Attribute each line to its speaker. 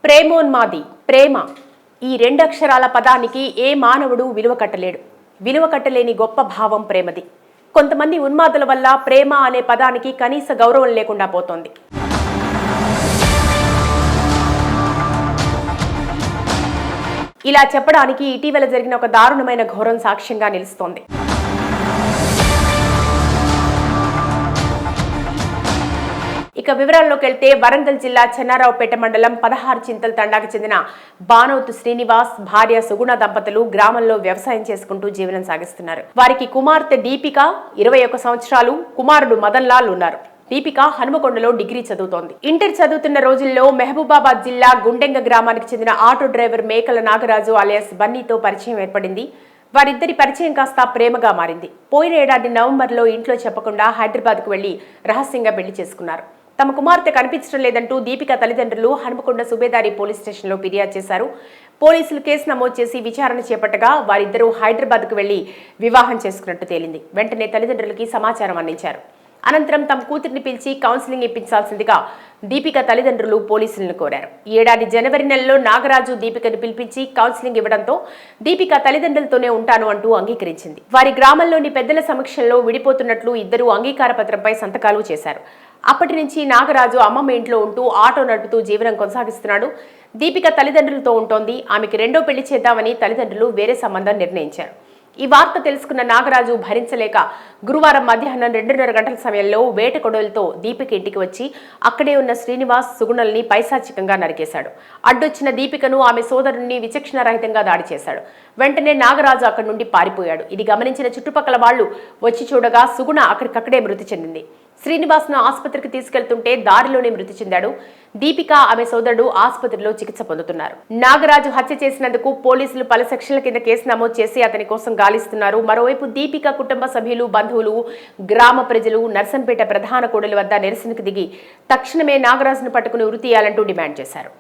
Speaker 1: ప్రేమోన్మాది ప్రేమ ఈ రెండక్షరాల పదానికి ఏ మానవుడు విలువ కట్టలేడు. విలువ కట్టలేని గొప్ప భావం ప్రేమది. కొంతమంది ఉన్మాదుల వల్ల ప్రేమ అనే పదానికి కనీస గౌరవం లేకుండా పోతోంది. ఇలా చెప్పడానికి ఇటీవల జరిగిన ఒక దారుణమైన ఘోరం సాక్ష్యంగా నిలుస్తోంది. ఇక వివరాల్లోకి వెళ్తే వరంగల్ జిల్లా చెన్నారావుపేట మండలం 16 చింతల తండాకు చెందిన బానోతు శ్రీనివాస్ భార్య సుగుణ దంపతులు గ్రామంలో వ్యవసాయం చేసుకుంటూ జీవనం సాగిస్తున్నారు. వారికి కుమార్తె దీపిక 21 సంవత్సరాలు, కుమారుడు మదన్ లాల్ ఉన్నారు. దీపిక హనుమకొండలో డిగ్రీ చదువుతోంది. ఇంటర్ చదువుతున్న రోజుల్లో మహబూబాబాద్ జిల్లా గుండెంగ గ్రామానికి చెందిన ఆటో డ్రైవర్ మేకల నాగరాజు అలియాస్ బన్నీతో పరిచయం ఏర్పడింది. వారిద్దరి పరిచయం కాస్త ప్రేమగా మారింది. పోయిన ఏడాది నవంబర్లో ఇంట్లో చెప్పకుండా హైదరాబాద్కు వెళ్లి రహస్యంగా పెళ్లి చేసుకున్నారు. తమ కుమార్తె కనిపించడం లేదంటూ దీపిక తల్లిదండ్రులు హనుమకొండ సుబేదారి పోలీస్ స్టేషన్లో ఫిర్యాదు చేశారు. పోలీసులు కేసు నమోదు చేసి విచారణ చేపట్టగా వారిద్దరూ హైదరాబాద్కు వెళ్లి వివాహం చేసుకున్నట్టు తేలింది. వెంటనే తల్లిదండ్రులకి సమాచారం అందించారు. అనంతరం తమ కూతురిని పిలిచి కౌన్సిలింగ్ ఇప్పించాల్సిందిగా దీపిక తల్లిదండ్రులు పోలీసులను కోరారు. ఈ ఏడాది జనవరి నెలలో నాగరాజు దీపికను పిలిపించి కౌన్సిలింగ్ ఇవ్వడంతో దీపిక తల్లిదండ్రులతోనే ఉంటాను అంటూ అంగీకరించింది. వారి గ్రామంలోని పెద్దల సమక్షంలో విడిపోతున్నట్లు ఇద్దరు అంగీకార పత్రంపై సంతకాలు చేశారు. అప్పటి నుంచి నాగరాజు అమ్మమ్మ ఇంట్లో ఉంటూ ఆటో నడుపుతూ జీవనం కొనసాగిస్తున్నాడు. దీపిక తల్లిదండ్రులతో ఉంటోంది. ఆమెకి రెండో పెళ్లి చేద్దామని తల్లిదండ్రులు వేరే సంబంధం నిర్ణయించారు. ఈ వార్త తెలుసుకున్న నాగరాజు భరించలేక గురువారం మధ్యాహ్నం 2:30 గంటల సమయంలో వేట కొడవలతో దీపిక ఇంటికి వచ్చి అక్కడే ఉన్న శ్రీనివాస్ సుగుణల్ని పైశాచికంగా నరికేశాడు. అడ్డొచ్చిన దీపికను ఆమె సోదరుణ్ణి విచక్షణారహితంగా దాడి చేశాడు. వెంటనే నాగరాజు అక్కడి నుండి పారిపోయాడు. ఇది గమనించిన చుట్టుపక్కల వాళ్లు వచ్చి చూడగా సుగుణ అక్కడికక్కడే మృతి చెందింది. శ్రీనివాస్ను ఆసుపత్రికి తీసుకెళ్తుంటే దారిలోనే మృతి చెందాడు. దీపిక ఆమె సోదరుడు ఆసుపత్రిలో చికిత్స పొందుతున్నారు. నాగరాజు హత్య చేసినందుకు పోలీసులు పలు సెక్షన్ల కింద కేసు నమోదు చేసి అతని కోసం గాలిస్తున్నారు. మరోవైపు దీపిక కుటుంబ సభ్యులు, బంధువులు, గ్రామ ప్రజలు నర్సంపేట ప్రధాన కూడలి వద్ద నిరసనకు దిగి తక్షణమే నాగరాజును పట్టుకుని ఉరి తీయాలంటూ డిమాండ్ చేశారు.